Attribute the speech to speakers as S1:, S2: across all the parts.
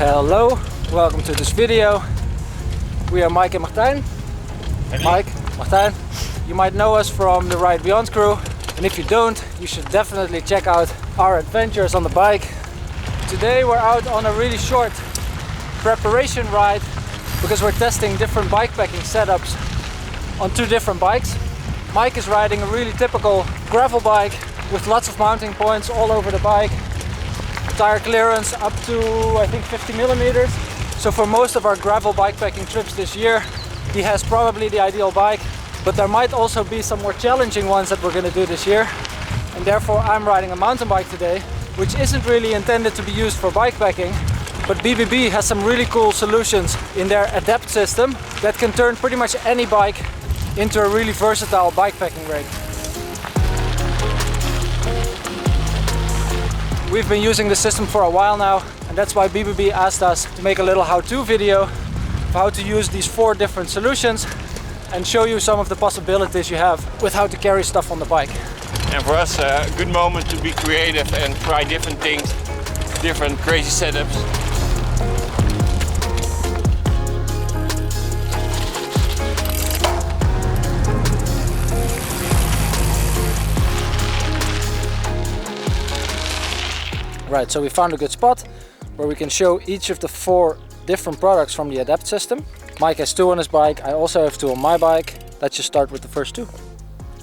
S1: Hello, welcome to this video. We are Mike and Martijn. Mike, Martijn, you might know us from the Ride Beyond crew, and if you don't, you should definitely check out our adventures on the bike. Today we're out on a really short preparation ride because we're testing different bikepacking setups on two different bikes. Mike is riding a really typical gravel bike with lots of mounting points all over the bike. Tire clearance up to I think 50 millimeters. So for most of our gravel bikepacking trips this year, he has probably the ideal bike, but there might also be some more challenging ones that we're going to do this year. And therefore I'm riding a mountain bike today, which isn't really intended to be used for bikepacking, but BBB has some really cool solutions in their Adaptsystem that can turn pretty much any bike into a really versatile bikepacking rig. We've been using the system for a while now, and that's why BBB asked us to make a little how-to video of how to use these 4 different solutions and show you some of the possibilities you have with how to carry stuff on the bike.
S2: And for us, a good moment to be creative and try different things, different crazy setups.
S1: Right, so we found a good spot where we can show each of the 4 different products from the Adaptsystem. Mike has 2 on his bike, I also have 2 on my bike. Let's just start with the first 2.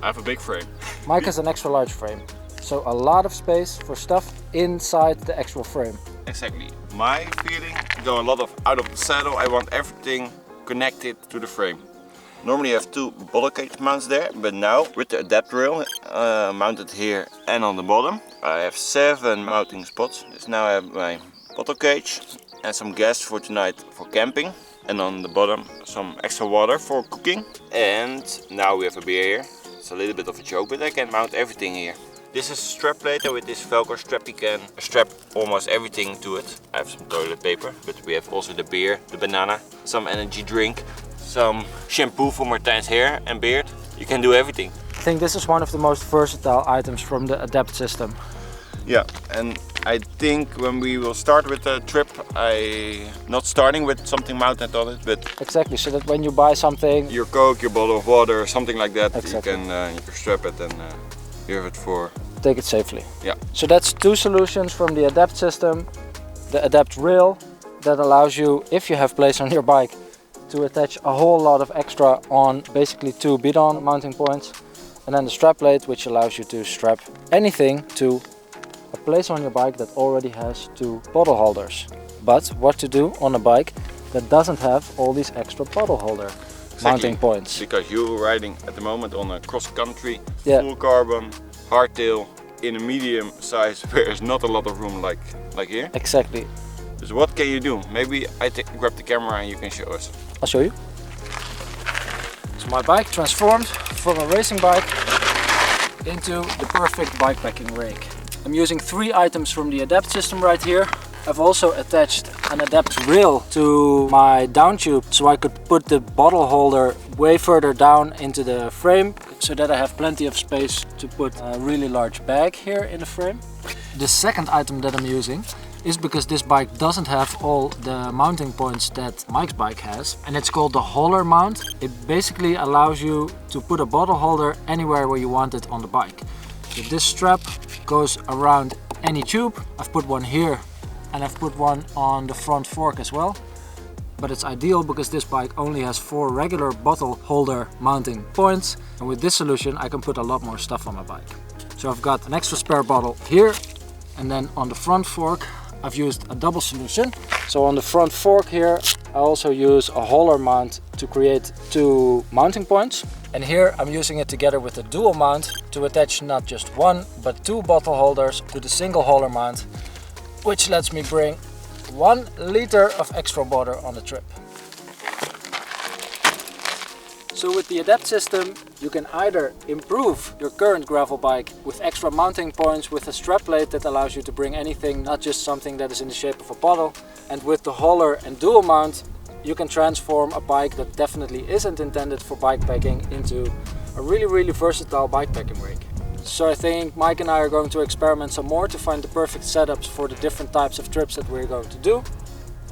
S2: I have a big frame.
S1: Mike has an extra large frame, so a lot of space for stuff inside the actual frame.
S2: Exactly. My feeling, go a lot of out of the saddle, I want everything connected to the frame. Normally I have 2 bottle cage mounts there, but now with the adapt rail mounted here and on the bottom, I have 7 mounting spots. So now I have my bottle cage and some gas for tonight for camping, and on the bottom some extra water for cooking. And now we have a beer here. It's a little bit of a joke, but I can mount everything here. This is a strap plate, and with this Velcro strap you can strap almost everything to it. I have some toilet paper, but we have also the beer, the banana, some energy drink, some shampoo for Martijn's hair and beard. You can do everything.
S1: I think this is one of the most versatile items from the Adaptsystem.
S2: Yeah, and I think when we will start with the trip, not starting with something mounted on it, but
S1: exactly, so that when you buy something,
S2: your Coke, your bottle of water, something like that,
S1: exactly,
S2: you can strap it and you have it for...
S1: take it safely.
S2: Yeah.
S1: So that's 2 solutions from the Adaptsystem. The Adapt rail that allows you, if you have place on your bike, to attach a whole lot of extra on basically 2 bidon mounting points, and then the strap plate, which allows you to strap anything to a place on your bike that already has 2 bottle holders. But what to do on a bike that doesn't have all these extra bottle holder mounting points?
S2: Because you're riding at the moment on a cross-country,
S1: yeah,
S2: full carbon, hardtail, in a medium size where there's not a lot of room like here.
S1: Exactly.
S2: So what can you do? Maybe I grab the camera and you can show us.
S1: I'll show you. So my bike transformed from a racing bike into the perfect bikepacking rig. I'm using 3 items from the Adaptsystem right here. I've also attached an Adapt rail to my down tube so I could put the bottle holder way further down into the frame so that I have plenty of space to put a really large bag here in the frame. The second item that I'm using is because this bike doesn't have all the mounting points that Mike's bike has, and it's called the hauler mount. It basically allows you to put a bottle holder anywhere where you want it on the bike. So this strap goes around any tube. I've put one here and I've put one on the front fork as well. But it's ideal because this bike only has 4 regular bottle holder mounting points, and with this solution I can put a lot more stuff on my bike. So I've got an extra spare bottle here, and then on the front fork I've used a double solution. So on the front fork here I also use a hauler mount to create 2 mounting points, and here I'm using it together with a dual mount to attach not just 1 but 2 bottle holders to the single hauler mount, which lets me bring 1 liter of extra water on the trip. So with the Adaptsystem you can either improve your current gravel bike with extra mounting points with a strap plate that allows you to bring anything, not just something that is in the shape of a bottle, and with the hauler and dual mount you can transform a bike that definitely isn't intended for bikepacking into a really versatile bikepacking rig. So I think Mike and I are going to experiment some more to find the perfect setups for the different types of trips that we're going to do.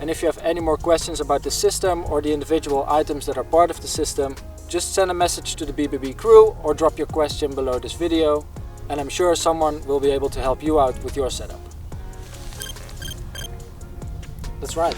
S1: And if you have any more questions about the system or the individual items that are part of the system, just send a message to the BBB crew or drop your question below this video, and I'm sure someone will be able to help you out with your setup. That's right.